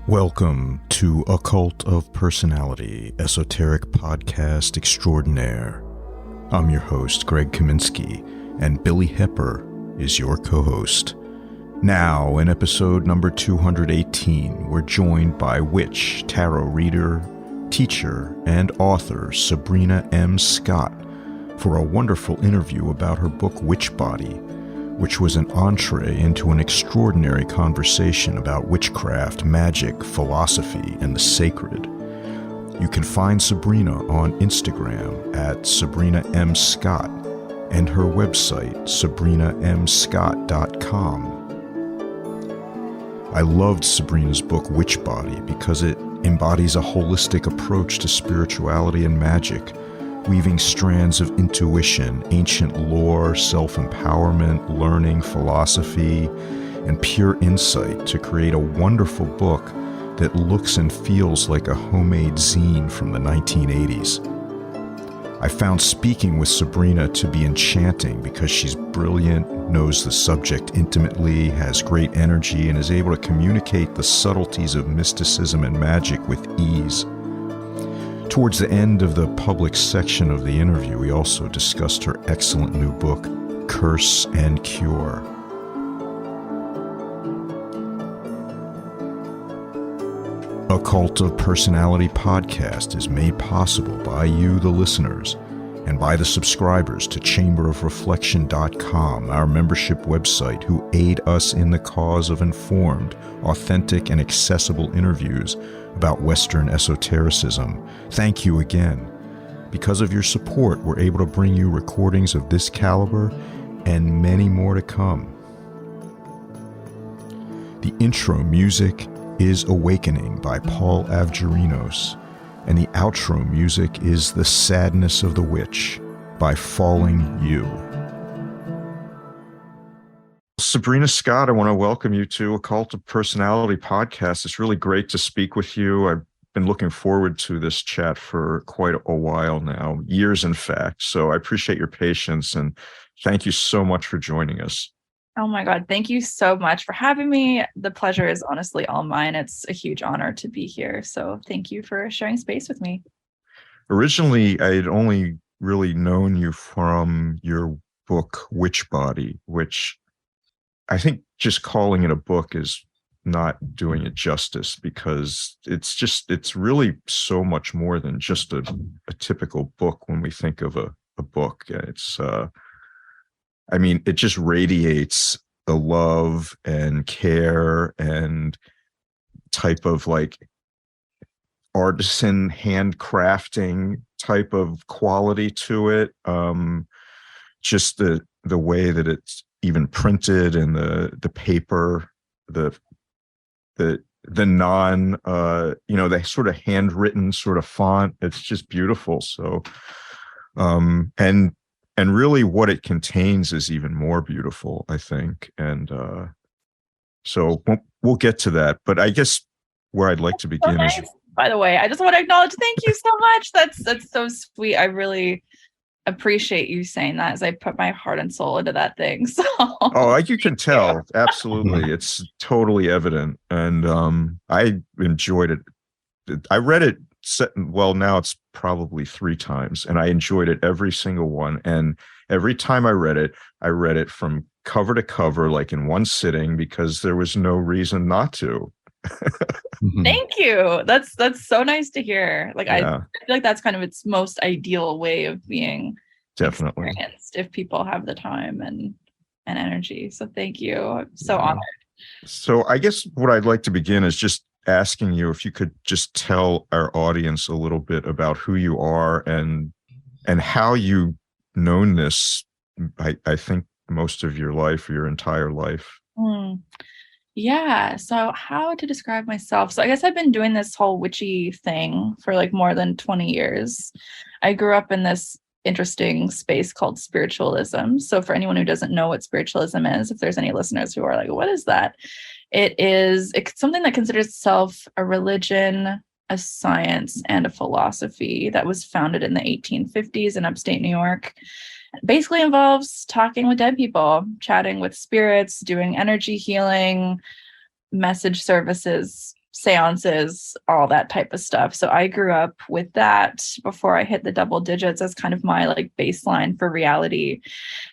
Welcome to A Cult of Personality, esoteric podcast extraordinaire. I'm your host, Greg Kaminsky, and Billy Hepper is your co-host. Now, in episode number 218, we're joined by witch, tarot reader, teacher, and author Sabrina M. Scott for a wonderful interview about her book Witchbody, which was an entree into an extraordinary conversation about witchcraft, magic, philosophy, and the sacred. You can find Sabrina on Instagram at Sabrina M. Scott and her website, sabrinamscott.com. I loved Sabrina's book Witchbody because it embodies a holistic approach to spirituality and magic, weaving strands of intuition, ancient lore, self-empowerment, learning, philosophy, and pure insight to create a wonderful book that looks and feels like a homemade zine from the 1980s. I found speaking with Sabrina to be enchanting because she's brilliant, knows the subject intimately, has great energy, and is able to communicate the subtleties of mysticism and magic with ease. Towards the end of the public section of the interview, we also discussed her excellent new book, Curse and Cure. A Cult of Personality podcast is made possible by you, the listeners, and by the subscribers to chamberofreflection.com, our membership website, who aid us in the cause of informed, authentic, and accessible interviews about Western esotericism. Thank you again. Because of your support, we're able to bring you recordings of this caliber and many more to come. The intro music is Awakening by Paul Avgerinos, and the outro music is The Sadness of the Witch by Falling You. Sabrina Scott, I want to welcome you to A Cult of Personality podcast. It's really great to speak with you. I've been looking forward to this chat for quite a while now, years in fact. So I appreciate your patience and thank you so much for joining us. Oh my God, thank you so much for having me. The pleasure is honestly all mine. It's a huge honor to be here. So thank you for sharing space with me. Originally, I had only really known you from your book, Witchbody, which I think just calling it a book is not doing it justice because it's really so much more than just a typical book when we think of a book. It's, it just radiates the love and care and type of like artisan handcrafting type of quality to it. Just the way that it's even printed and the paper, the non, the sort of handwritten sort of font. It's just beautiful. So, and really what it contains is even more beautiful, I think. And so we'll get to that. But I guess where I'd like to begin is, by the way, I just want to acknowledge, thank you so much. That's so sweet. I really appreciate you saying that as I put my heart and soul into that thing. So you can tell. Absolutely. It's totally evident. And I enjoyed it. I read it, now it's probably 3 times, and I enjoyed it every single one. And every time I read it from cover to cover, like in one sitting, because there was no reason not to. Thank you. That's so nice to hear. Like, yeah. I feel like that's kind of its most ideal way of being definitely experienced if people have the time and energy. So thank you. I'm so honored. So I guess what I'd like to begin is just asking you if you could just tell our audience a little bit about who you are and how you've known this, I think most of your life, or your entire life. Yeah. So how to describe myself? So I guess I've been doing this whole witchy thing for like more than 20 years. I grew up in this interesting space called spiritualism. So for anyone who doesn't know what spiritualism is, if there's any listeners who are like, what is that? It's something that considers itself a religion, a science, and a philosophy that was founded in the 1850s in upstate New York. Basically involves talking with dead people, chatting with spirits, doing energy healing, message services, seances, all that type of stuff. So I grew up with that before I hit the double digits as kind of my like baseline for reality.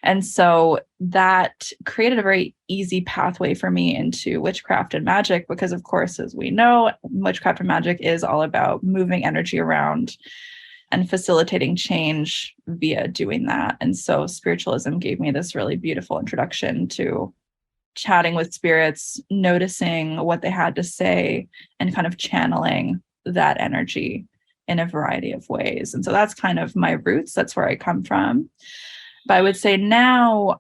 And so that created a very easy pathway for me into witchcraft and magic, because of course, as we know, witchcraft and magic is all about moving energy around and facilitating change via doing that. And so spiritualism gave me this really beautiful introduction to chatting with spirits, noticing what they had to say, and kind of channeling that energy in a variety of ways. And so that's kind of my roots. That's where I come from. But I would say now,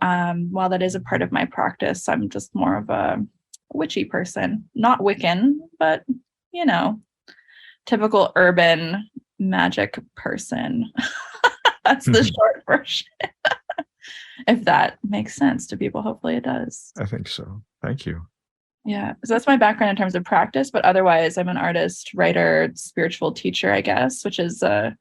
while that is a part of my practice, I'm just more of a witchy person, not Wiccan, but, you know, typical urban magic person. That's the short version. If that makes sense to people, hopefully it does. I think so. Thank you. Yeah. So that's my background in terms of practice, but otherwise I'm an artist, writer, spiritual teacher, I guess, which is the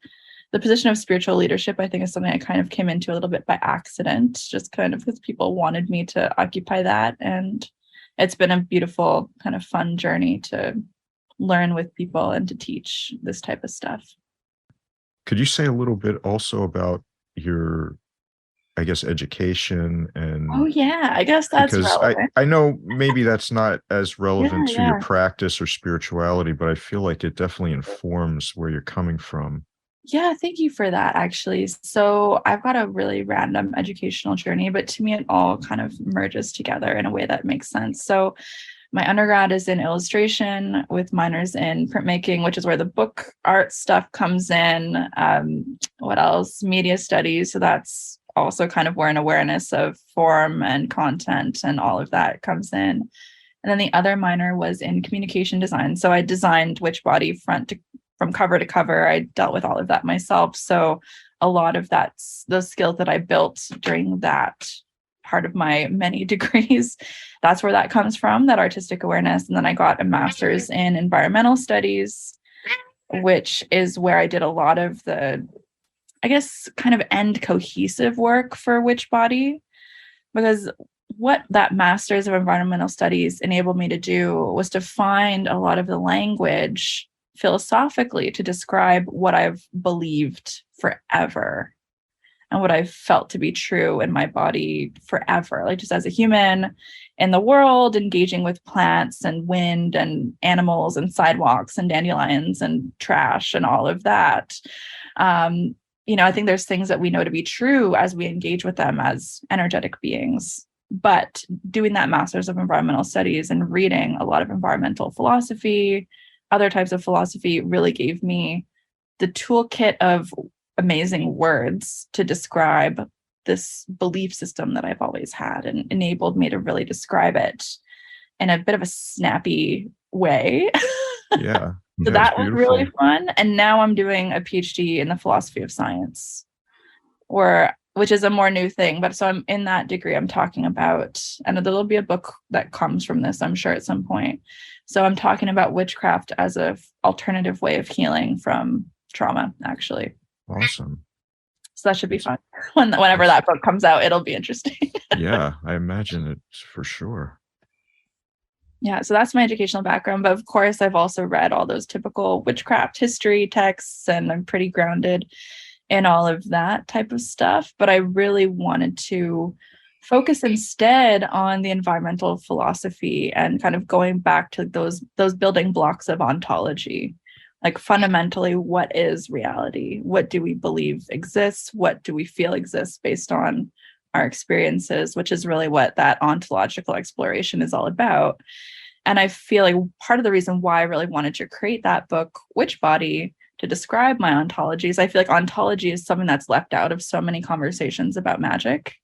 position of spiritual leadership. I think is something I kind of came into a little bit by accident, just kind of because people wanted me to occupy that. And it's been a beautiful kind of fun journey to learn with people and to teach this type of stuff. Could you say a little bit also about your, I guess, education? And oh yeah, I guess that's because relevant. I know maybe that's not as relevant to Yeah. your practice or spirituality, but I feel like it definitely informs where you're coming from. Yeah, thank you for that, actually. So I've got a really random educational journey, but to me, it all kind of merges together in a way that makes sense. So my undergrad is in illustration with minors in printmaking, which is where the book art stuff comes in. What else? Media studies. So that's also kind of where an awareness of form and content and all of that comes in. And then the other minor was in communication design. So I designed Witchbody from cover to cover. I dealt with all of that myself. So a lot of those skills that I built during that part of my many degrees, that's where that comes from, that artistic awareness. And then I got a master's in environmental studies, which is where I did a lot of the, I guess, kind of end cohesive work for Witchbody, because what that master's of environmental studies enabled me to do was to find a lot of the language philosophically to describe what I've believed forever and what I've felt to be true in my body forever, like just as a human in the world, engaging with plants and wind and animals and sidewalks and dandelions and trash and all of that. I think there's things that we know to be true as we engage with them as energetic beings. But doing that master's of environmental studies and reading a lot of environmental philosophy, other types of philosophy, really gave me the toolkit of amazing words to describe this belief system that I've always had, and enabled me to really describe it in a bit of a snappy way. Yeah. So that was really fun. And now I'm doing a PhD in the philosophy of science, which is a more new thing. But so I'm in that degree, I'm talking about, and there'll be a book that comes from this, I'm sure, at some point. So I'm talking about witchcraft as an alternative way of healing from trauma, actually. Awesome. So that should be fun. Whenever that book comes out, it'll be interesting. Yeah, I imagine it for sure. Yeah, so that's my educational background. But of course, I've also read all those typical witchcraft history texts, and I'm pretty grounded in all of that type of stuff. But I really wanted to focus instead on the environmental philosophy and kind of going back to those building blocks of ontology. Like fundamentally, what is reality? What do we believe exists? What do we feel exists based on our experiences, which is really what that ontological exploration is all about. And I feel like part of the reason why I really wanted to create that book, Witchbody, to describe my ontologies, I feel like ontology is something that's left out of so many conversations about magic.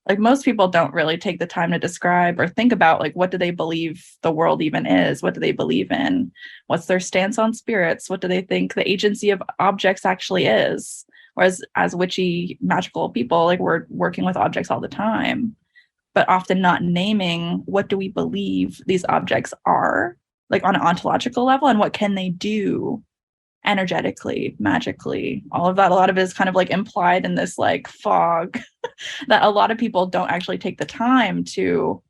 Like most people don't really take the time to describe or think about, like, what do they believe the world even is? What do they believe in? What's their stance on spirits? What do they think the agency of objects actually is? Whereas as witchy, magical people, like, we're working with objects all the time, but often not naming what do we believe these objects are, like on an ontological level, and what can they do energetically, magically, all of that. A lot of it is kind of like implied in this like fog that a lot of people don't actually take the time to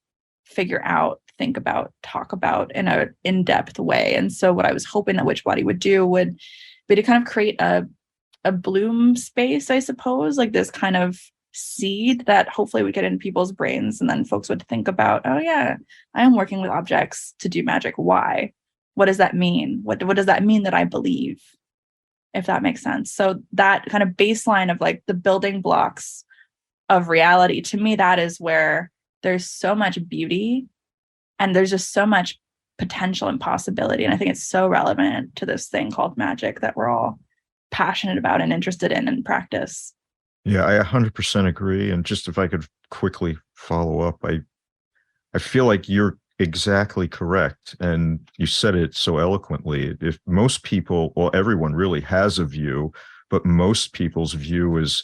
figure out, think about, talk about in an in-depth way. And so what I was hoping that Witchbody would do would be to kind of create a bloom space, I suppose, like this kind of seed that hopefully would get in people's brains, and then folks would think about, oh yeah, I am working with objects to do magic. Why? What does that mean? What does that mean that I believe? If that makes sense. So that kind of baseline of like the building blocks of reality, to me, that is where there's so much beauty and there's just so much potential and possibility. And I think it's so relevant to this thing called magic that we're all passionate about and interested in practice. Yeah, I 100% agree. And just if I could quickly follow up, I feel like you're exactly correct. And you said it so eloquently. If most people, well, everyone really has a view, but most people's view is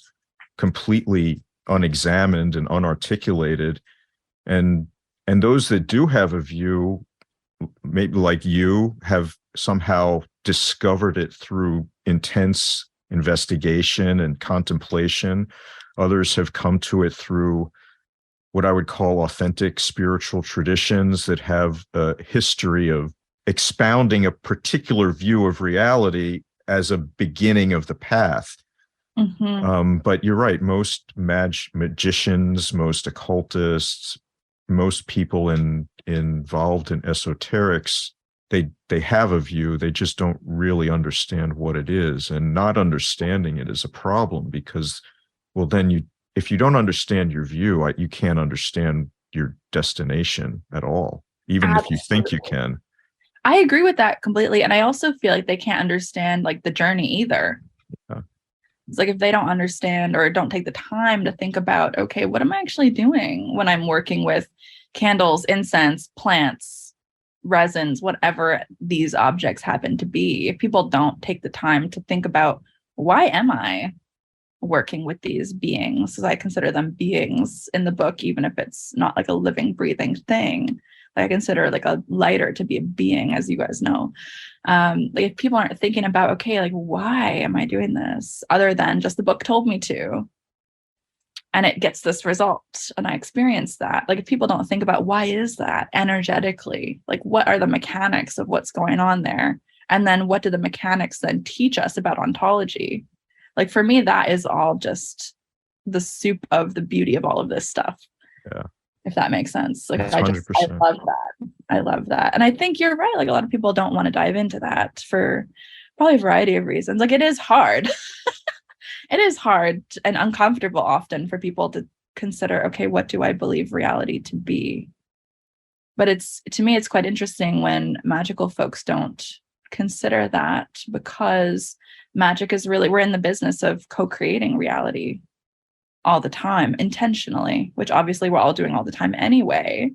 completely unexamined and unarticulated. And those that do have a view, maybe like you, have somehow discovered it through intense investigation and contemplation. Others have come to it through what I would call authentic spiritual traditions that have a history of expounding a particular view of reality as a beginning of the path. Mm-hmm. But you're right. Most magicians, most occultists, most people involved in esoterics, they have a view. They just don't really understand what it is. And not understanding it is a problem because, well, then if you don't understand your view, you can't understand your destination at all, even Absolutely. if you think you can. I agree with that completely. And I also feel like they can't understand like the journey either. Yeah. It's like if they don't understand or don't take the time to think about, okay, what am I actually doing when I'm working with candles, incense, plants, resins, whatever these objects happen to be. If people don't take the time to think about, why am I working with these beings, as I consider them beings in the book, even if it's not like a living, breathing thing. Like I consider like a lighter to be a being, as you guys know. Like if people aren't thinking about, okay, like why am I doing this other than just the book told me to, and it gets this result and I experience that. Like if people don't think about why is that energetically, like what are the mechanics of what's going on there? And then what do the mechanics then teach us about ontology? Like for me, that is all just the soup of the beauty of all of this stuff. Yeah. If that makes sense. Like That's I 100%. love that. I love that. And I think you're right. Like a lot of people don't want to dive into that for probably a variety of reasons. Like it is hard. It is hard and uncomfortable often for people to consider, okay, what do I believe reality to be? But to me, it's quite interesting when magical folks don't consider that, because magic is really, we're in the business of co-creating reality all the time, intentionally, which obviously we're all doing all the time anyway.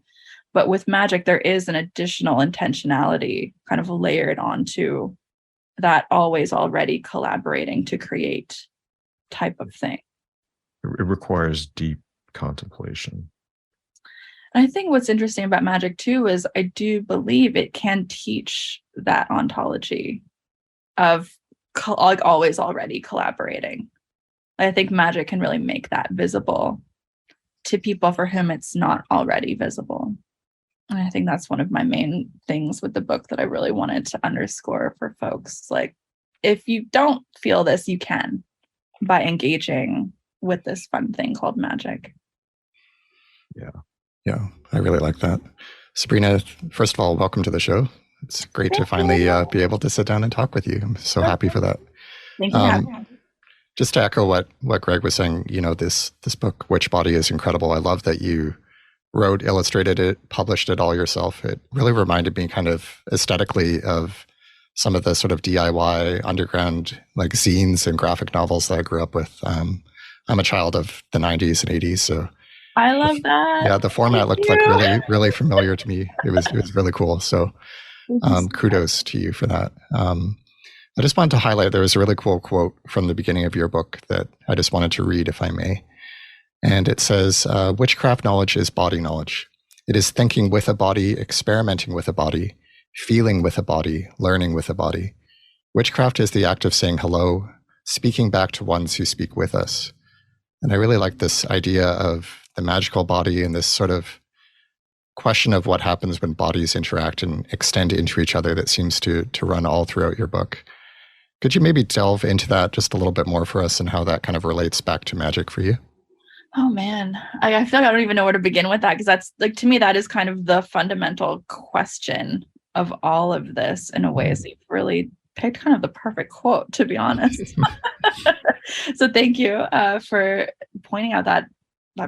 But with magic, there is an additional intentionality kind of layered onto that always already collaborating to create type of thing. It requires deep contemplation. And I think what's interesting about magic too is I do believe it can teach that ontology of like always already collaborating. I think magic can really make that visible to people for whom it's not already visible. And I think that's one of my main things with the book that I really wanted to underscore for folks. Like, if you don't feel this, you can, by engaging with this fun thing called magic. Yeah, I really like that. Sabrina, first of all, welcome to the show. It's great to finally be able to sit down and talk with you. I'm so happy for that. Thank you. Just to echo what Greg was saying, this book, Witchbody, is incredible. I love that you wrote, illustrated it, published it all yourself. It really reminded me kind of aesthetically of some of the sort of DIY underground like zines and graphic novels that I grew up with. I'm a child of the 90s and 80s, so I love that. Yeah, the format looked like really, really familiar to me. It was really cool. So kudos to you for that. I just wanted to highlight, there was a really cool quote from the beginning of your book that I just wanted to read, if I may. And it says, witchcraft knowledge is body knowledge. It is thinking with a body, experimenting with a body, feeling with a body, learning with a body. Witchcraft is the act of saying hello, speaking back to ones who speak with us. And I really like this idea of the magical body and this sort of question of what happens when bodies interact and extend into each other that seems to run all throughout your book. Could you maybe delve into that just a little bit more for us and how that kind of relates back to magic for you? Oh man, I feel like I don't even know where to begin with that, because that's like, to me, that is kind of the fundamental question of all of this in a way. So you've really picked kind of the perfect quote, to be honest. So thank you for pointing out that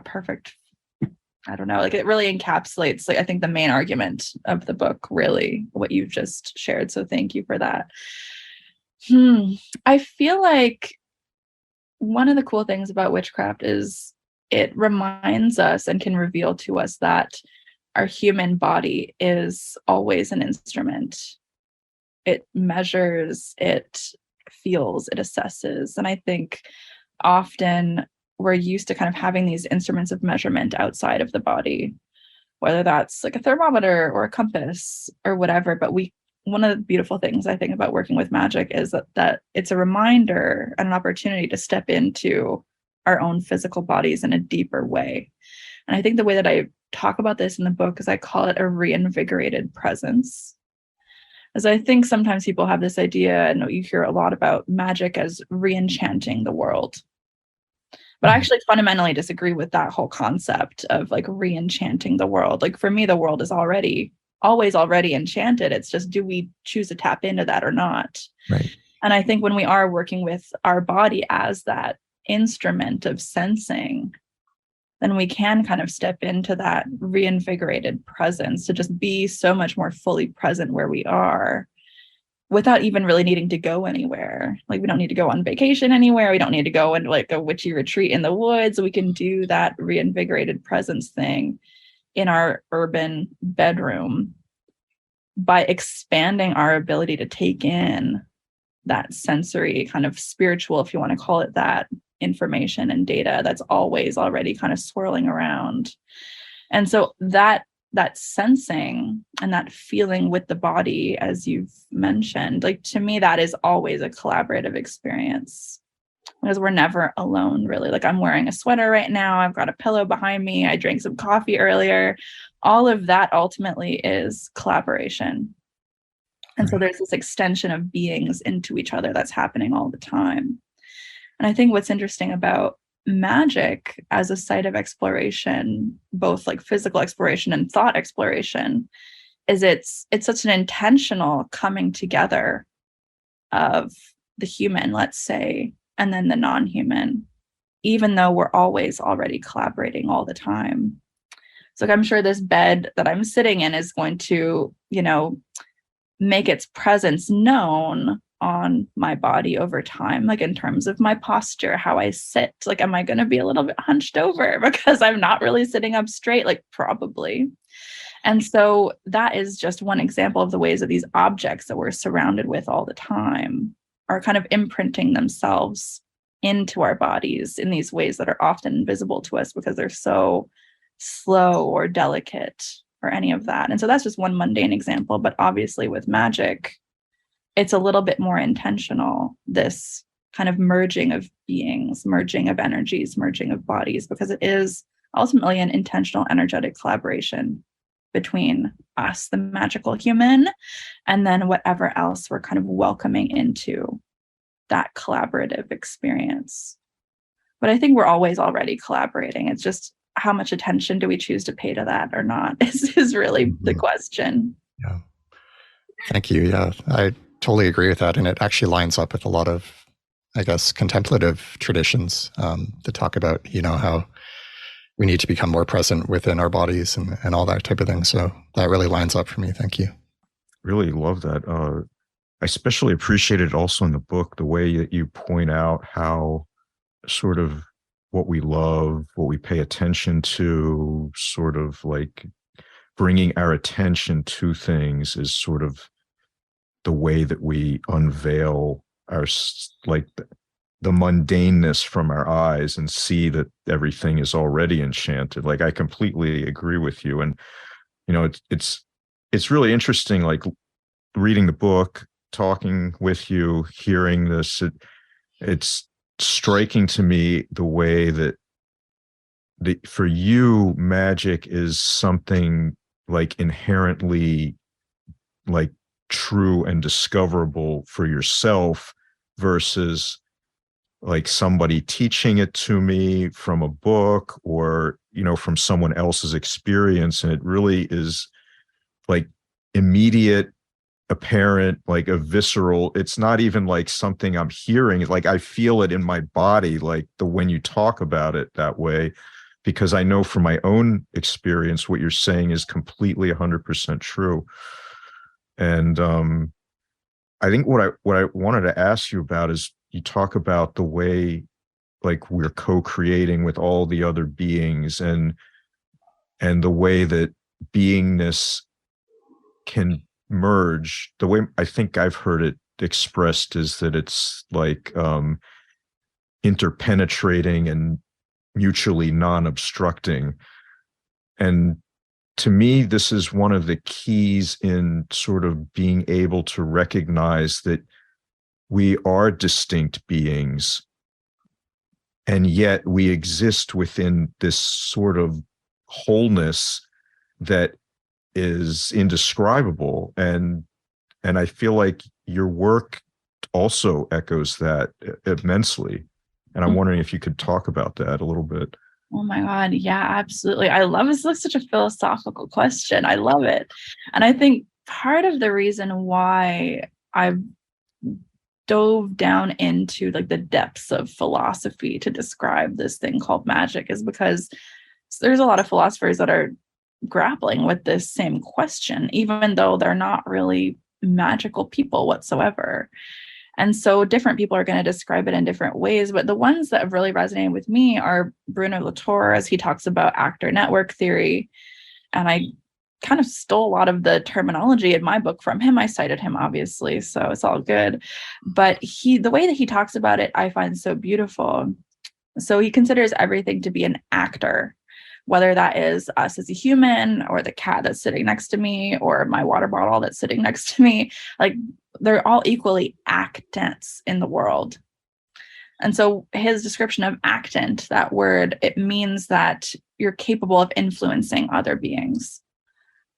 perfect, I don't know, like it really encapsulates, like, I think the main argument of the book, really what you've just shared. So thank you for that. I feel like one of the cool things about witchcraft is it reminds us and can reveal to us that our human body is always an instrument. It measures, it feels, it assesses. And I think often we're used to kind of having these instruments of measurement outside of the body, whether that's like a thermometer or a compass or whatever. But one of the beautiful things I think about working with magic is that it's a reminder and an opportunity to step into our own physical bodies in a deeper way. And I think the way that I talk about this in the book is I call it a reinvigorated presence. As I think sometimes people have this idea, and you hear a lot about magic as re-enchanting the world. But I actually fundamentally disagree with that whole concept of like re-enchanting the world. Like for me, the world is always already enchanted. It's just, do we choose to tap into that or not? Right. And I think when we are working with our body as that instrument of sensing, then we can kind of step into that reinvigorated presence to just be so much more fully present where we are without even really needing to go anywhere. Like we don't need to go on vacation anywhere. We don't need to go into like a witchy retreat in the woods. We can do that reinvigorated presence thing in our urban bedroom by expanding our ability to take in that sensory kind of spiritual, if you want to call it that, information and data that's always already kind of swirling around. And so that sensing and that feeling with the body, as you've mentioned, like to me, that is always a collaborative experience, because we're never alone, really. Like I'm wearing a sweater right now. I've got a pillow behind me. I drank some coffee earlier. All of that ultimately is collaboration. And so there's this extension of beings into each other that's happening all the time. And I think what's interesting about magic as a site of exploration, both like physical exploration and thought exploration, is it's such an intentional coming together of the human, let's say, and then the non-human, even though we're always already collaborating all the time. So I'm sure this bed that I'm sitting in is going to, make its presence known on my body over time, like in terms of my posture, how I sit. Like, am I going to be a little bit hunched over because I'm not really sitting up straight? Like, probably. And so that is just one example of the ways that these objects that we're surrounded with all the time are kind of imprinting themselves into our bodies in these ways that are often invisible to us because they're so slow or delicate or any of that. And so that's just one mundane example. But obviously with magic, it's a little bit more intentional, this kind of merging of beings, merging of energies, merging of bodies, because it is ultimately an intentional energetic collaboration between us, the magical human, and then whatever else we're kind of welcoming into that collaborative experience. But I think we're always already collaborating. It's just how much attention do we choose to pay to that or not is really the question. Yeah. Thank you. Yeah, I totally agree with that. And it actually lines up with a lot of, I guess, contemplative traditions that talk about, how we need to become more present within our bodies and all that type of thing. So that really lines up for me. Thank you. Really love that. I especially appreciated also in the book the way that you point out how sort of what we love, what we pay attention to, sort of like bringing our attention to things is sort of the way that we unveil our, like the mundaneness from our eyes and see that everything is already enchanted. Like I completely agree with you. And, it's really interesting, like reading the book, talking with you, hearing this, it's striking to me the way that for you, magic is something like inherently like true and discoverable for yourself versus like somebody teaching it to me from a book or, from someone else's experience. And it really is like immediate, apparent, like a visceral, it's not even like something I'm hearing. It's like I feel it in my body, like when you talk about it that way, because I know from my own experience, what you're saying is completely 100% true. And I think what I wanted to ask you about is you talk about the way like we're co-creating with all the other beings and the way that beingness can merge. The way I think I've heard it expressed is that it's like interpenetrating and mutually non-obstructing. And to me, this is one of the keys in sort of being able to recognize that we are distinct beings, and yet we exist within this sort of wholeness that is indescribable. And I feel like your work also echoes that immensely. And I'm wondering if you could talk about that a little bit. Oh my God. Yeah, absolutely. I love it. It's like such a philosophical question. I love it. And I think part of the reason why I've dove down into like the depths of philosophy to describe this thing called magic is because there's a lot of philosophers that are grappling with this same question, even though they're not really magical people whatsoever. And so different people are going to describe it in different ways. But the ones that have really resonated with me are Bruno Latour, as he talks about actor network theory. And I kind of stole a lot of the terminology in my book from him. I cited him, obviously, so it's all good. But the way that he talks about it, I find so beautiful. So he considers everything to be an actor, whether that is us as a human or the cat that's sitting next to me or my water bottle that's sitting next to me. Like they're all equally actants in the world. And so his description of actant, that word, it means that you're capable of influencing other beings.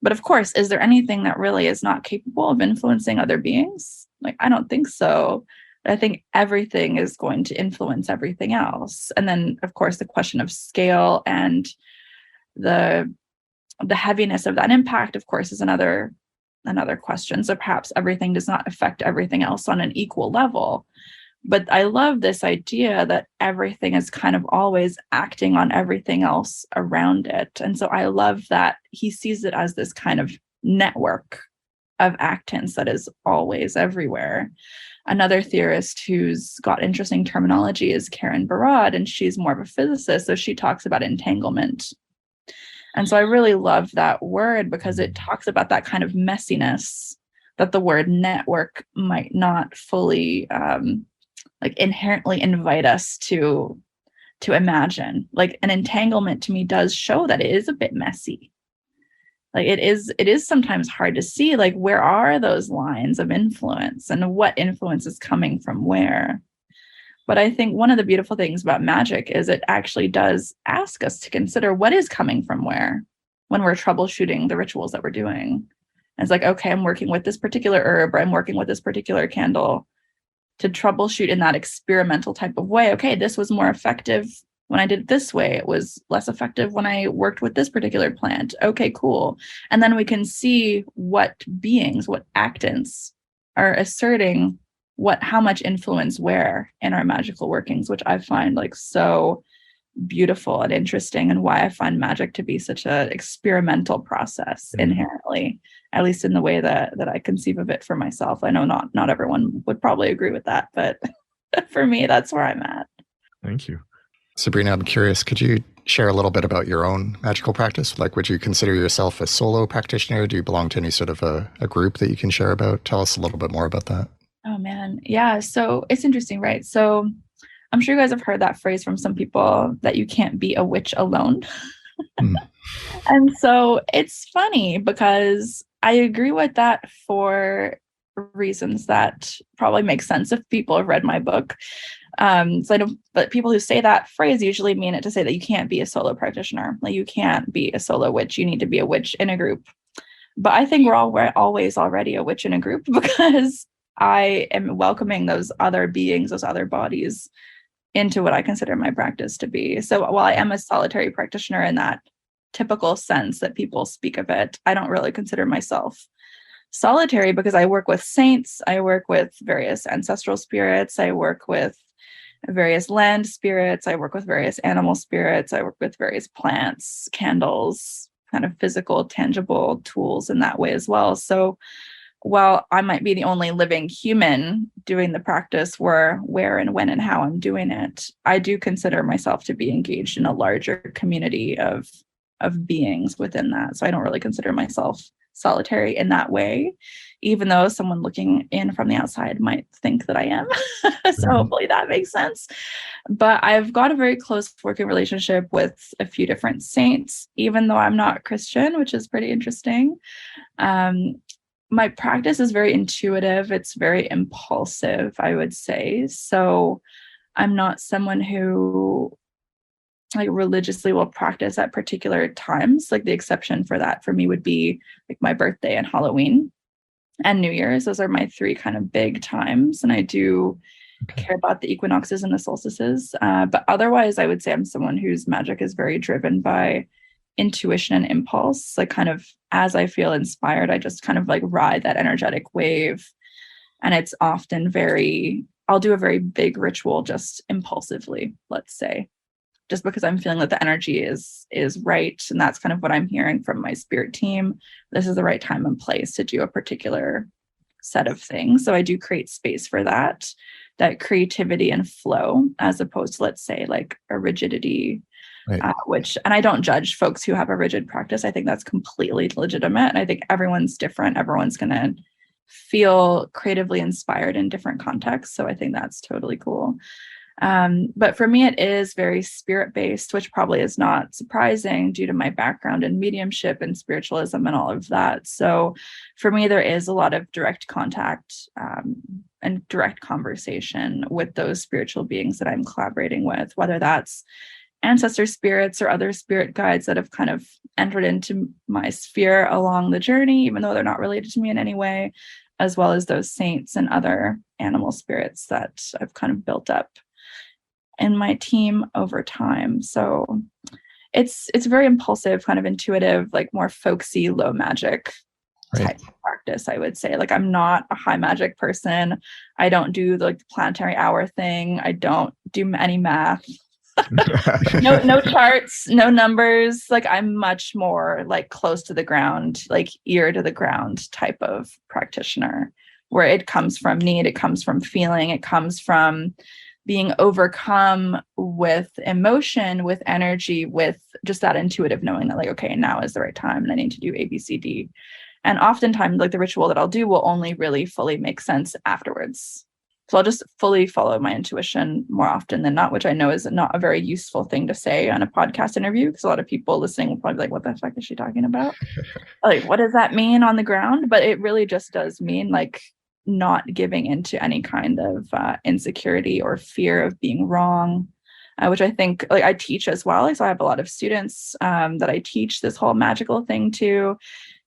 But of course, is there anything that really is not capable of influencing other beings? Like, I don't think so. I think everything is going to influence everything else. And then, of course, the question of scale and the heaviness of that impact, of course, is another question. So perhaps everything does not affect everything else on an equal level. But I love this idea that everything is kind of always acting on everything else around it. And so I love that he sees it as this kind of network of actants that is always everywhere. Another theorist who's got interesting terminology is Karen Barad, and she's more of a physicist, so she talks about entanglement. And so I really love that word because it talks about that kind of messiness that the word network might not fully like inherently invite us to imagine. Like an entanglement to me does show that it is a bit messy. Like it is sometimes hard to see, like, where are those lines of influence and what influence is coming from where. But I think one of the beautiful things about magic is it actually does ask us to consider what is coming from where when we're troubleshooting the rituals that we're doing. And it's like, okay, I'm working with this particular herb, or I'm working with this particular candle to troubleshoot in that experimental type of way. Okay, this was more effective when I did it this way. It was less effective when I worked with this particular plant. Okay, cool. And then we can see what beings, what actants are asserting how much influence where in our magical workings, which I find like so beautiful and interesting, and why I find magic to be such an experimental process inherently, at least in the way that I conceive of it for myself. I know not everyone would probably agree with that, but for me, that's where I'm at. Thank you. Sabrina, I'm curious, could you share a little bit about your own magical practice? Like, would you consider yourself a solo practitioner? Do you belong to any sort of a group that you can share about? Tell us a little bit more about that. Oh, man. Yeah. So it's interesting, right? So I'm sure you guys have heard that phrase from some people that you can't be a witch alone. And so it's funny because I agree with that for reasons that probably make sense if people have read my book. But people who say that phrase usually mean it to say that you can't be a solo practitioner. Like, you can't be a solo witch. You need to be a witch in a group. But I think we're always already a witch in a group, because I am welcoming those other beings, those other bodies into what I consider my practice to be. So while I am a solitary practitioner in that typical sense that people speak of it, I don't really consider myself solitary, because I work with saints, I work with various ancestral spirits, I work with various land spirits, I work with various animal spirits, I work with various plants, candles, kind of physical, tangible tools in that way as well. So while I might be the only living human doing the practice, where and when and how I'm doing it, I do consider myself to be engaged in a larger community of beings within that. So I don't really consider myself solitary in that way, even though someone looking in from the outside might think that I am. So hopefully that makes sense. But I've got a very close working relationship with a few different saints, even though I'm not Christian, which is pretty interesting. My practice is very intuitive. It's very impulsive, I would say. So I'm not someone who like religiously will practice at particular times. Like, the exception for that for me would be like my birthday and Halloween and New Year's. Those are my three kind of big times. And I do care about the equinoxes and the solstices. But otherwise, I would say I'm someone whose magic is very driven by intuition and impulse. Like, kind of as I feel inspired, I just kind of like ride that energetic wave. And it's often I'll do a very big ritual just impulsively, let's say, just because I'm feeling that the energy is right. And that's kind of what I'm hearing from my spirit team. This is the right time and place to do a particular set of things. So I do create space for that creativity and flow, as opposed to, let's say, like a rigidity, right. And I don't judge folks who have a rigid practice. I think that's completely legitimate. And I think everyone's different. Everyone's going to feel creatively inspired in different contexts. So I think that's totally cool. But for me, it is very spirit-based, which probably is not surprising due to my background in mediumship and spiritualism and all of that. So for me, there is a lot of direct contact and direct conversation with those spiritual beings that I'm collaborating with, whether that's ancestor spirits or other spirit guides that have kind of entered into my sphere along the journey, even though they're not related to me in any way, as well as those saints and other animal spirits that I've kind of built up in my team over time. So it's very impulsive, kind of intuitive, like more folksy, low magic type of practice, I would say. Like, I'm not a high magic person. I don't do the planetary hour thing. I don't do any math. no charts, no numbers. Like, I'm much more like close to the ground, like ear to the ground type of practitioner, where it comes from need, it comes from feeling, it comes from being overcome with emotion, with energy, with just that intuitive knowing that, like, okay, now is the right time and I need to do A, B, C, D. And oftentimes, like, the ritual that I'll do will only really fully make sense afterwards. So I'll just fully follow my intuition more often than not, which I know is not a very useful thing to say on a podcast interview, because a lot of people listening will probably be like, what the fuck is she talking about? Like, what does that mean on the ground? But it really just does mean, like, not giving into any kind of insecurity or fear of being wrong, which I think, like, I teach as well. So I have a lot of students that I teach this whole magical thing to.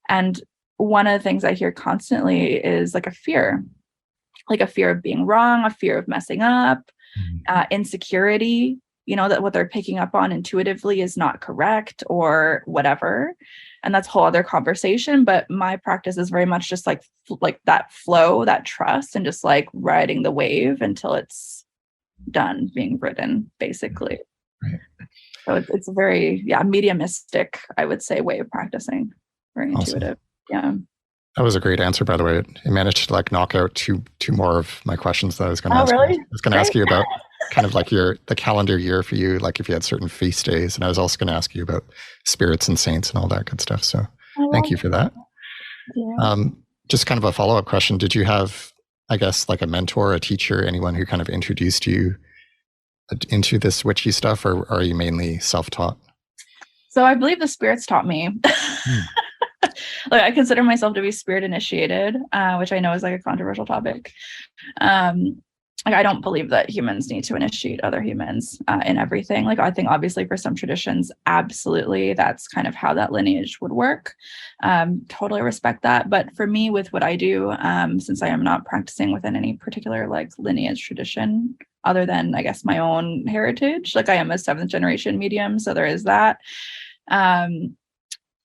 And one of the things I hear constantly is like a fear of being wrong, a fear of messing up, insecurity, that what they're picking up on intuitively is not correct or whatever. And that's a whole other conversation. But my practice is very much just like that flow, that trust, and just like riding the wave until it's done being ridden, basically. Right. So it's a very, mediumistic, I would say, way of practicing. Very intuitive. Yeah. That was a great answer, by the way. It managed to like knock out two more of my questions that I was going to ask. Really? I was going to ask you about kind of like the calendar year for you, like if you had certain feast days. And I was also going to ask you about spirits and saints and all that good stuff. So thank you for that. Yeah. Just kind of a follow-up question. Did you have, I guess, like a mentor, a teacher, anyone who kind of introduced you into this witchy stuff, or are you mainly self-taught? So I believe the spirits taught me. Like I consider myself to be spirit initiated, which I know is like a controversial topic. Like I don't believe that humans need to initiate other humans in everything. Like I think obviously for some traditions, absolutely, that's kind of how that lineage would work. Totally respect that. But for me, with what I do, since I am not practicing within any particular like lineage tradition, other than I guess my own heritage, like I am a 7th generation medium, so there is that.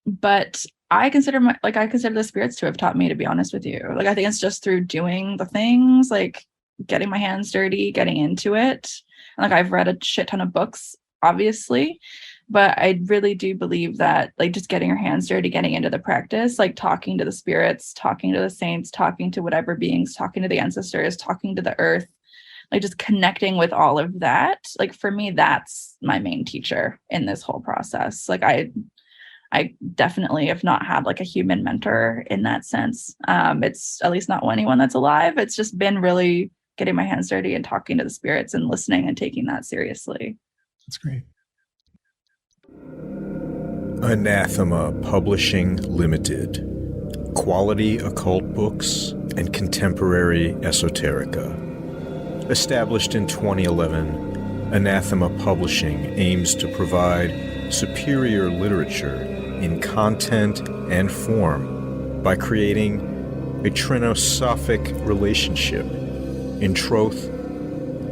But I consider the spirits to have taught me, to be honest with you. Like I think it's just through doing the things, like getting my hands dirty, getting into it. Like I've read a shit ton of books, obviously, but I really do believe that like just getting your hands dirty, getting into the practice, like talking to the spirits, talking to the saints, talking to whatever beings, talking to the ancestors, talking to the earth, like just connecting with all of that. Like for me, that's my main teacher in this whole process. Like I definitely have not had like a human mentor in that sense. It's at least not anyone that's alive. It's just been really getting my hands dirty and talking to the spirits and listening and taking that seriously. That's great. Anathema Publishing Limited. Quality occult books and contemporary esoterica. Established in 2011, Anathema Publishing aims to provide superior literature in content and form by creating a trinosophic relationship in troth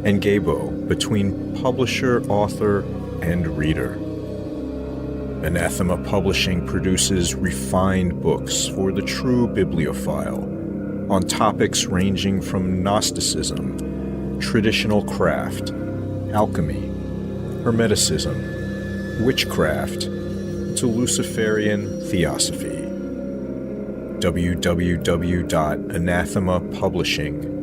and gabo between publisher, author, and reader. Anathema Publishing produces refined books for the true bibliophile on topics ranging from Gnosticism, traditional craft, alchemy, Hermeticism, witchcraft, to Luciferian theosophy. www.anathemapublishing.com.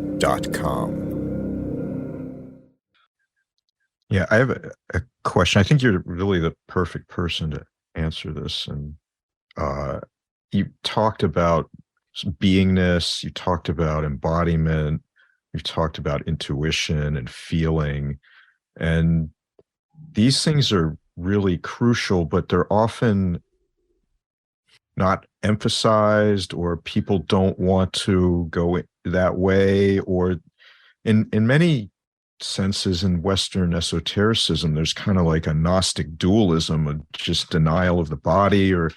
Yeah, I have a question. I think you're really the perfect person to answer this. And you talked about beingness, you talked about embodiment, you've talked about intuition and feeling. And these things are really crucial, but they're often not emphasized, or people don't want to go that way, or in many senses in Western esotericism, there's kind of like a Gnostic dualism, of just denial of the body or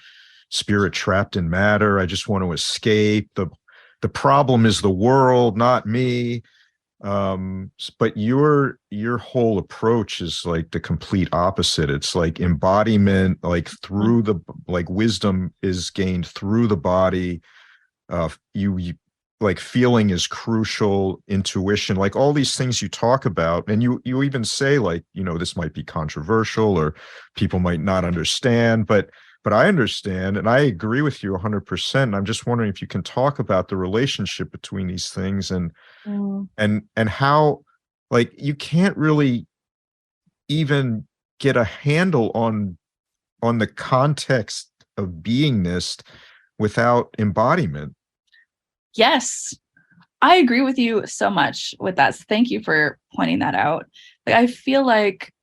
spirit trapped in matter. I just want to escape. The problem is the world, not me. But your whole approach is like the complete opposite. It's like embodiment, like through the, like wisdom is gained through the body. You like feeling is crucial, intuition, like all these things you talk about. And you even say like, this might be controversial or people might not understand, but I understand and I agree with you 100%. I'm just wondering if you can talk about the relationship between these things and how, like, you can't really even get a handle on the context of beingness without embodiment. Yes, I agree with you so much with that. So thank you for pointing that out. Like, I feel like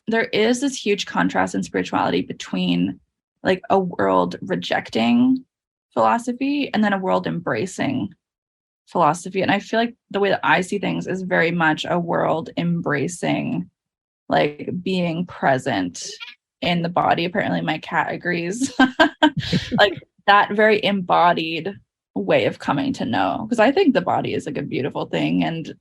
there is this huge contrast in spirituality between like a world rejecting philosophy and then a world embracing philosophy. And I feel like the way that I see things is very much a world embracing, like being present in the body. Apparently my cat agrees. Like that very embodied way of coming to know, because I think the body is like a beautiful thing, and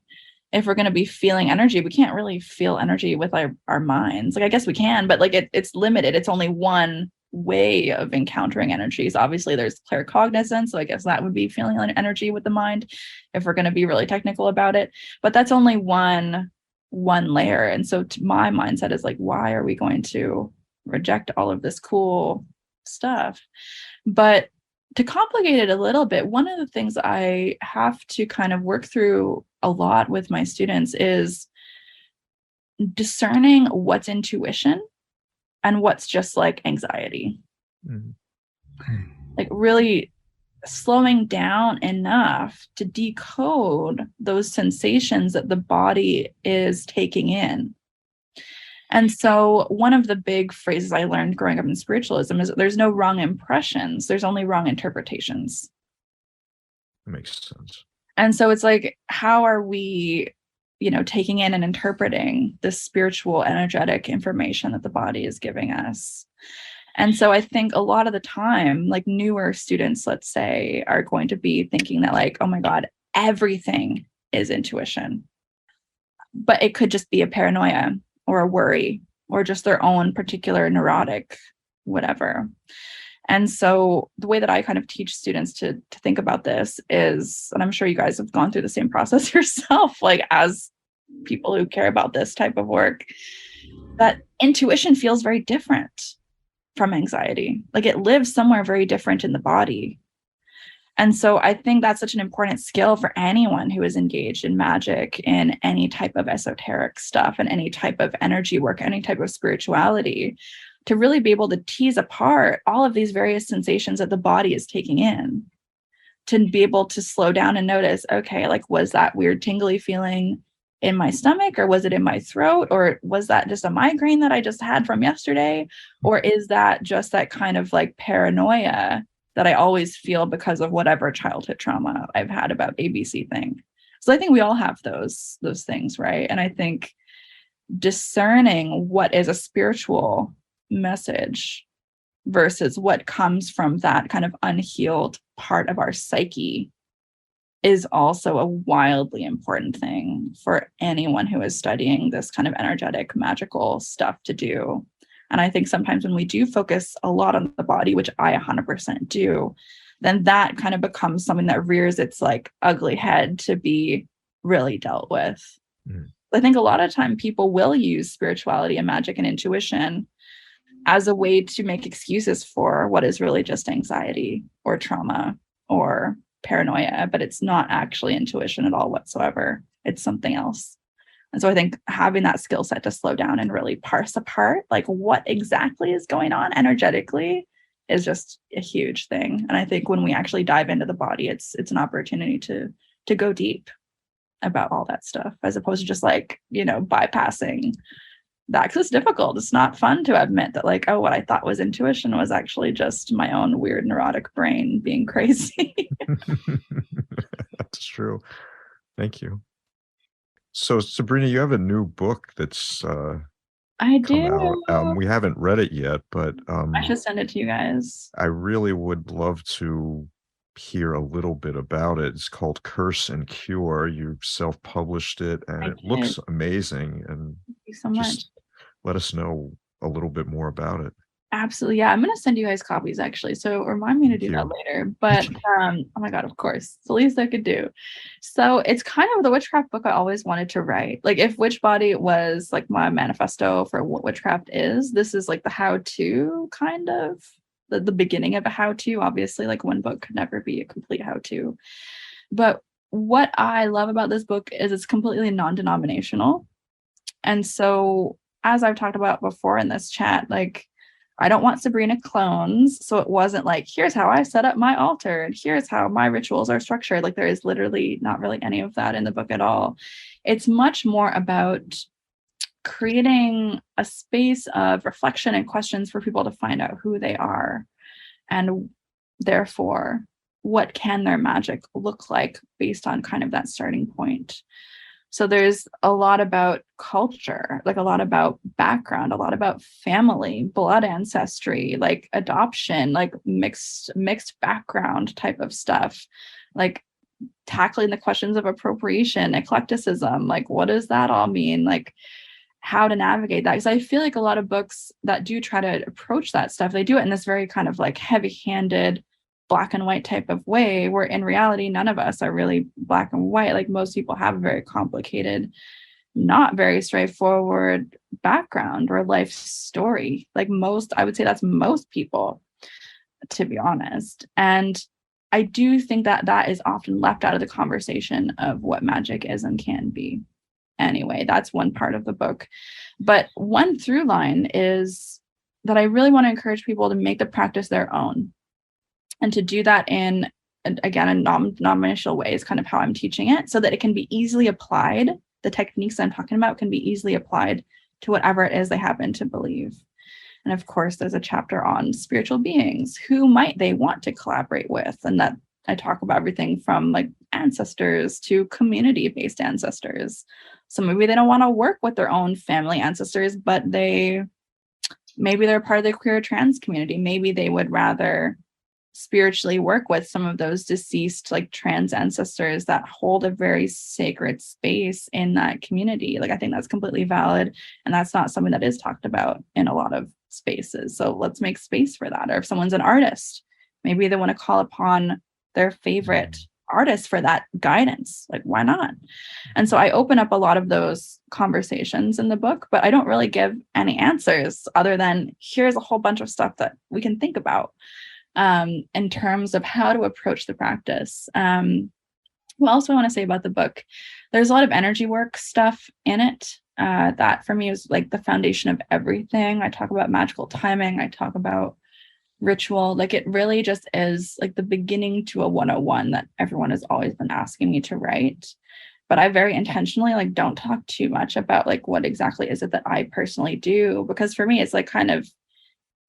if we're going to be feeling energy, we can't really feel energy with our minds. Like I guess we can, but like it's limited. It's only one way of encountering energies. Obviously there's claircognizance, so I guess that would be feeling energy with the mind if we're going to be really technical about it, but that's only one layer. And so my mindset is like, why are we going to reject all of this cool stuff? But to complicate it a little bit, one of the things I have to kind of work through a lot with my students is discerning what's intuition and what's just like anxiety. Mm-hmm. Like really slowing down enough to decode those sensations that the body is taking in. And so one of the big phrases I learned growing up in spiritualism is that there's no wrong impressions, there's only wrong interpretations. Makes sense. And so it's like, how are we, taking in and interpreting this spiritual, energetic information that the body is giving us? And so I think a lot of the time, like newer students, let's say, are going to be thinking that like, oh my God, everything is intuition. But it could just be a paranoia or a worry or just their own particular neurotic, whatever. And so the way that I kind of teach students to think about this is, and I'm sure you guys have gone through the same process yourself, like as people who care about this type of work, that intuition feels very different from anxiety. Like it lives somewhere very different in the body. And so I think that's such an important skill for anyone who is engaged in magic, in any type of esoteric stuff, and any type of energy work, any type of spirituality, to really be able to tease apart all of these various sensations that the body is taking in, to be able to slow down and notice, okay, like, was that weird tingly feeling in my stomach, or was it in my throat, or was that just a migraine that I just had from yesterday, or is that just that kind of like paranoia that I always feel because of whatever childhood trauma I've had about ABC thing. So I think we all have those things, right? And I think discerning what is a spiritual message versus what comes from that kind of unhealed part of our psyche is also a wildly important thing for anyone who is studying this kind of energetic, magical stuff to do. And I think sometimes when we do focus a lot on the body, which I 100% do, then that kind of becomes something that rears its like ugly head to be really dealt with. I think a lot of time people will use spirituality and magic and intuition as a way to make excuses for what is really just anxiety or trauma or paranoia, but it's not actually intuition at all whatsoever. It's something else. And so I think having that skill set to slow down and really parse apart like what exactly is going on energetically is just a huge thing. And I think when we actually dive into the body, it's an opportunity to go deep about all that stuff, as opposed to just like, bypassing that, because it's difficult. It's not fun to admit that like, oh, what I thought was intuition was actually just my own weird neurotic brain being crazy. That's true. Thank you. So Sabrina, you have a new book that's I come do. out. We haven't read it yet, but I should send it to you guys. I really would love to hear a little bit about it. It's called Curse and Cure. You self-published it, and it looks amazing. And thank you so much. Let us know a little bit more about it. Absolutely. Yeah. I'm going to send you guys copies actually. So remind me to do that later. But oh my God, of course. It's the least I could do. So it's kind of the witchcraft book I always wanted to write. Like if Witchbody was like my manifesto for what witchcraft is, this is like the how-to kind of the beginning of a how-to. Obviously, like one book could never be a complete how-to. But what I love about this book is it's completely non-denominational. And so as I've talked about before in this chat, like I don't want Sabrina clones. So it wasn't like, here's how I set up my altar and here's how my rituals are structured. Like there is literally not really any of that in the book at all. It's much more about creating a space of reflection and questions for people to find out who they are, and therefore what can their magic look like based on kind of that starting point. So there's a lot about culture, like a lot about background, a lot about family, blood ancestry, like adoption, like mixed background type of stuff, like tackling the questions of appropriation, eclecticism, like what does that all mean? Like how to navigate that. Because I feel like a lot of books that do try to approach that stuff, they do it in this very kind of like heavy-handed, black and white type of way, where in reality, none of us are really black and white. Like most people have a very complicated, not very straightforward background or life story. Like I would say that's most people, to be honest. And I do think that that is often left out of the conversation of what magic is and can be. Anyway, that's one part of the book. But one through line is that I really want to encourage people to make the practice their own. And to do that in, again, a non-denominational way is kind of how I'm teaching it, so that it can be easily applied. The techniques I'm talking about can be easily applied to whatever it is they happen to believe. And of course, there's a chapter on spiritual beings. Who might they want to collaborate with? And that I talk about everything from like ancestors to community-based ancestors. So maybe they don't want to work with their own family ancestors, but maybe they're part of the queer trans community. Maybe they would rather spiritually work with some of those deceased like trans ancestors that hold a very sacred space in that community. Like I think that's completely valid, and that's not something that is talked about in a lot of spaces. So let's make space for that. Or if someone's an artist, maybe they want to call upon their favorite artist for that guidance. Like, why not? And so I open up a lot of those conversations in the book, but I don't really give any answers other than here's a whole bunch of stuff that we can think about in terms of how to approach the practice. What else do I want to say about the book? There's a lot of energy work stuff in it. That for me is like the foundation of everything. I talk about magical timing. I talk about ritual. Like it really just is like the beginning to a 101 that everyone has always been asking me to write. But I very intentionally like don't talk too much about like what exactly is it that I personally do, because for me it's like kind of,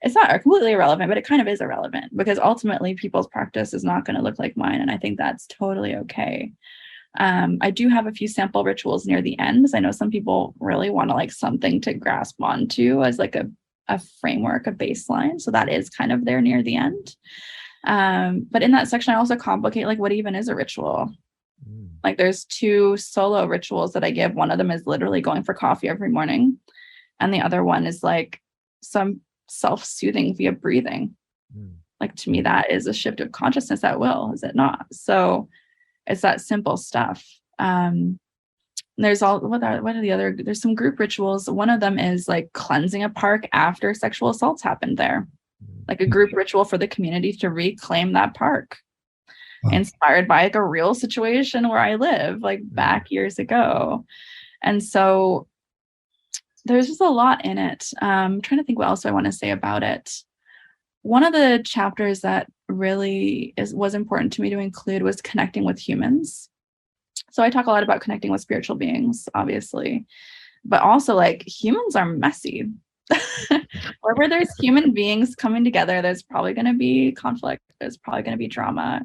it's not completely irrelevant, but it kind of is irrelevant because ultimately people's practice is not going to look like mine. And I think that's totally okay. I do have a few sample rituals near the end, because I know some people really want to like something to grasp onto as like a framework, a baseline. So that is kind of there near the end. But in that section, I also complicate like what even is a ritual. Like there's 2 solo rituals that I give. One of them is literally going for coffee every morning. And the other one is like some self-soothing via breathing. Like to me, that is a shift of consciousness at will, is it not? So it's that simple stuff. There's all, what are the other, there's some group rituals. One of them is like cleansing a park after sexual assaults happened there. Like a group ritual for the community to reclaim that park. Wow. Inspired by like a real situation where I live, like back years ago. And so there's just a lot in it. I'm trying to think what else I want to say about it. One of the chapters that really was important to me to include was connecting with humans. So I talk a lot about connecting with spiritual beings, obviously, but also like humans are messy. Wherever there's human beings coming together, there's probably going to be conflict. There's probably going to be drama.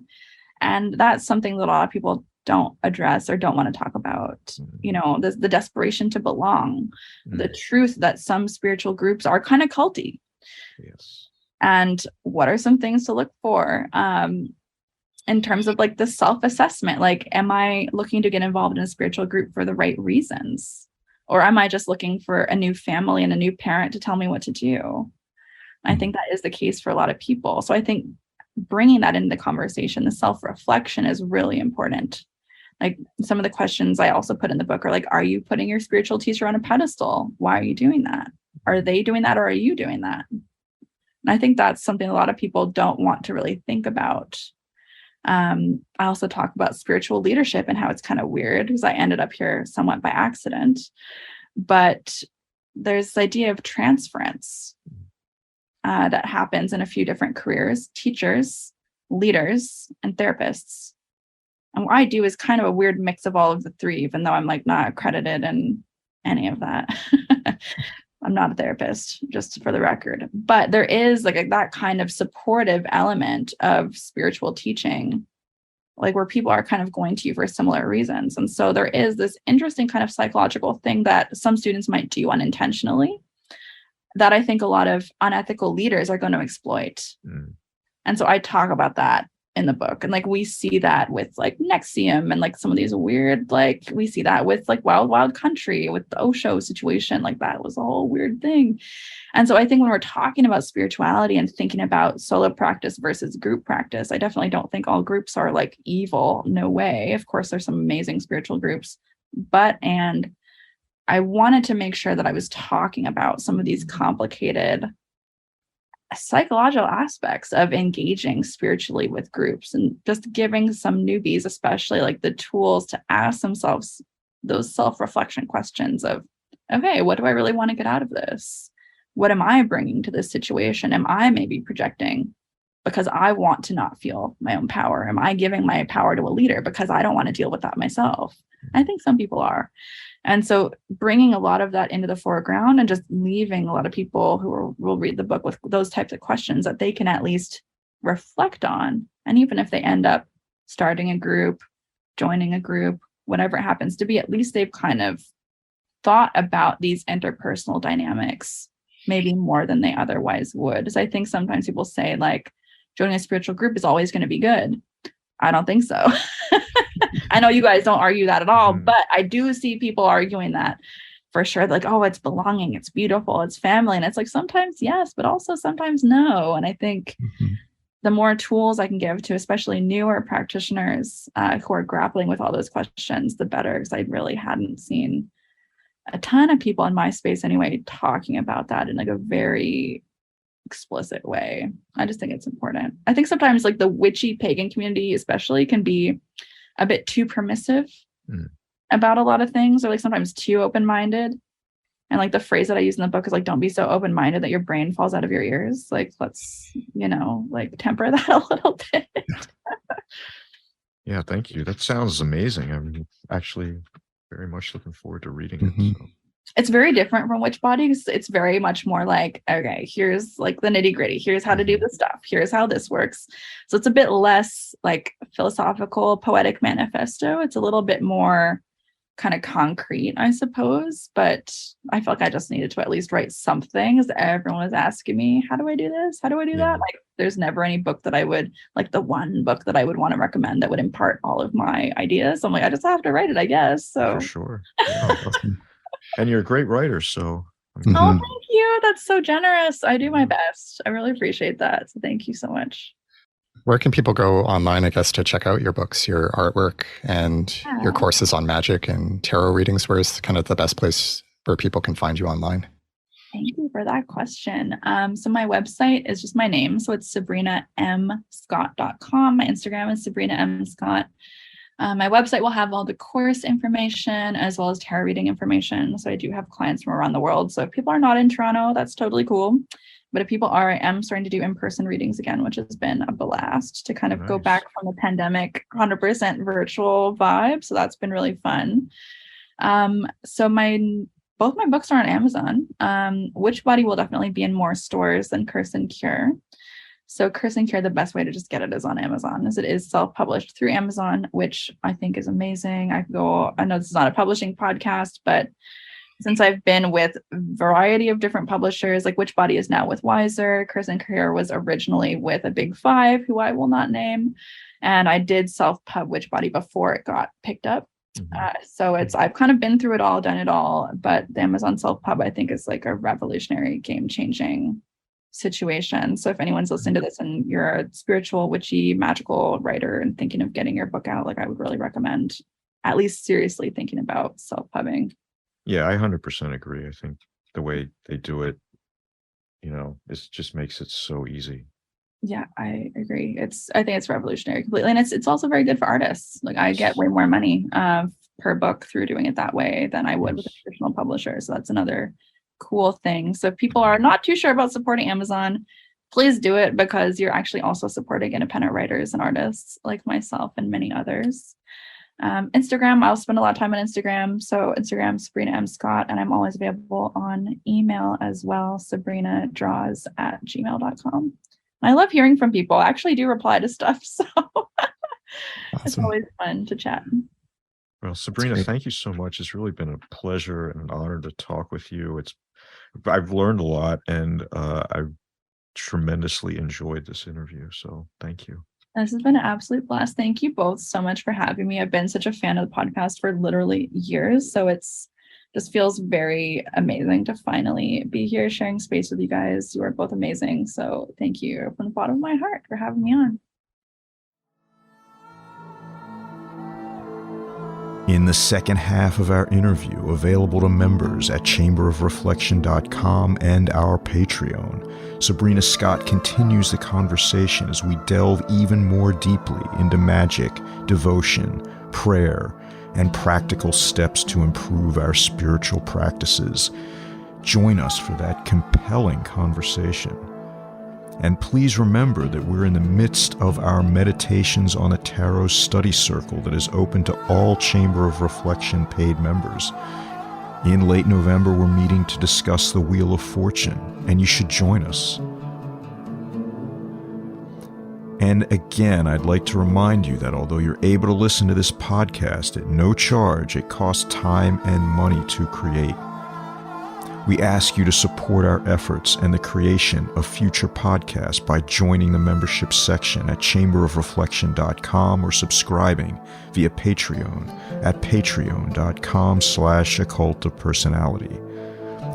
And that's something that a lot of people don't address or don't want to talk about. You know, the desperation to belong, the truth that some spiritual groups are kind of culty. Yes. And what are some things to look for in terms of like the self-assessment? Like, am I looking to get involved in a spiritual group for the right reasons? Or am I just looking for a new family and a new parent to tell me what to do? I think that is the case for a lot of people. So I think bringing that into the conversation, the self-reflection, is really important. Like some of the questions I also put in the book are like, are you putting your spiritual teacher on a pedestal? Why are you doing that? Are they doing that, or are you doing that? And I think that's something a lot of people don't want to really think about. I also talk about spiritual leadership and how it's kind of weird, because I ended up here somewhat by accident. But there's this idea of transference that happens in a few different careers: teachers, leaders, and therapists. And what I do is kind of a weird mix of all of the 3, even though I'm like not accredited in any of that. I'm not a therapist, just for the record. But there is like that kind of supportive element of spiritual teaching, like where people are kind of going to you for similar reasons. And so there is this interesting kind of psychological thing that some students might do unintentionally that I think a lot of unethical leaders are going to exploit. And so I talk about that in the book. And like we see that with like Nexium and like some of these weird, like we see that with like Wild Country with the Osho situation. Like that was a whole weird thing. And so I think when we're talking about spirituality and thinking about solo practice versus group practice, I definitely don't think all groups are like evil. No way. Of course, there's some amazing spiritual groups, and I wanted to make sure that I was talking about some of these complicated psychological aspects of engaging spiritually with groups, and just giving some newbies, especially, like the tools to ask themselves those self-reflection questions of, okay, what do I really want to get out of this? What am I bringing to this situation? Am I maybe projecting because I want to not feel my own power? Am I giving my power to a leader because I don't want to deal with that myself? I think some people are. And so bringing a lot of that into the foreground and just leaving a lot of people who will read the book with those types of questions that they can at least reflect on. And even if they end up starting a group, joining a group, whatever it happens to be, at least they've kind of thought about these interpersonal dynamics maybe more than they otherwise would. Because I think sometimes people say like joining a spiritual group is always going to be good. I don't think so. I know you guys don't argue that at all, but I do see people arguing that for sure. Like, oh, it's belonging, it's beautiful, it's family. And it's like sometimes yes, but also sometimes no. And I think the more tools I can give to especially newer practitioners who are grappling with all those questions, the better, because I really hadn't seen a ton of people in my space anyway talking about that in like a very explicit way. I just think it's important. I think sometimes like the witchy pagan community especially can be a bit too permissive about a lot of things, or like sometimes too open-minded. And like the phrase that I use in the book is like, don't be so open-minded that your brain falls out of your ears. Like, let's, like temper that a little bit. Yeah, thank you. That sounds amazing. I'm actually very much looking forward to reading it. So. It's very different from Witchbody. It's very much more like, okay, here's like the nitty gritty. Here's how to do this stuff. Here's how this works. So it's a bit less like philosophical, poetic manifesto. It's a little bit more kind of concrete, I suppose. But I felt like I just needed to at least write something, because everyone was asking me, how do I do this? How do I do that? Like, there's never any book that I would, like the one book that I would want to recommend that would impart all of my ideas. So I'm like, I just have to write it, I guess. So for sure. Yeah. And you're a great writer, so. Oh, thank you. That's so generous. I do my best. I really appreciate that. So thank you so much. Where can people go online, I guess, to check out your books, your artwork, and your courses on magic and tarot readings? Where's kind of the best place where people can find you online? Thank you for that question. So my website is just my name. So it's sabrinamscott.com. My Instagram is Sabrina M. Scott. My website will have all the course information as well as tarot reading information. So I do have clients from around the world. So if people are not in Toronto, that's totally cool. But if people are, I am starting to do in-person readings again, which has been a blast to kind of go back from the pandemic 100% virtual vibe. So that's been really fun. So both my books are on Amazon. Witchbody will definitely be in more stores than Curse and Cure. So Curse and Cure, the best way to just get it is on Amazon, as it is self-published through Amazon, which I think is amazing. I know this is not a publishing podcast, but since I've been with a variety of different publishers, like Witchbody is now with Wiser, Curse and Cure was originally with a big five, who I will not name. And I did self-pub Witchbody before it got picked up. So I've kind of been through it all, done it all, but the Amazon self-pub, I think, is like a revolutionary, game-changing situation. So if anyone's listening to this and you're a spiritual, witchy, magical writer and thinking of getting your book out, like I would really recommend at least seriously thinking about self-pubbing. Yeah, I 100% agree. I think the way they do it, it just makes it so easy. Yeah, I agree. I think it's revolutionary completely. And it's also very good for artists. Like I get way more money per book through doing it that way than I would with a traditional publisher. So that's another cool thing. So if people are not too sure about supporting Amazon, please do it, because you're actually also supporting independent writers and artists like myself and many others. Instagram, I'll spend a lot of time on Instagram. So Instagram, Sabrina M. Scott, and I'm always available on email as well, sabrinadraws@gmail.com. I love hearing from people. I actually do reply to stuff, so It's always fun to chat. Well, Sabrina, thank you so much. It's really been a pleasure and an honor to talk with you. I've learned a lot, and I've tremendously enjoyed this interview. So thank you. This has been an absolute blast. Thank you both so much for having me. I've been such a fan of the podcast for literally years. So just feels very amazing to finally be here sharing space with you guys. You are both amazing. So thank you from the bottom of my heart for having me on. In the second half of our interview, available to members at chamberofreflection.com and our Patreon, Sabrina Scott continues the conversation as we delve even more deeply into magic, devotion, prayer, and practical steps to improve our spiritual practices. Join us for that compelling conversation. And please remember that we're in the midst of our Meditations on the Tarot study circle that is open to all Chamber of Reflection paid members. In late November, we're meeting to discuss the Wheel of Fortune, and you should join us. And again, I'd like to remind you that although you're able to listen to this podcast at no charge, it costs time and money to create. We ask you to support our efforts and the creation of future podcasts by joining the membership section at chamberofreflection.com or subscribing via Patreon at patreon.com/occultofpersonality.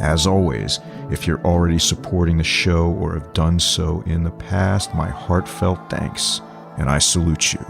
As always, if you're already supporting the show or have done so in the past, my heartfelt thanks, and I salute you.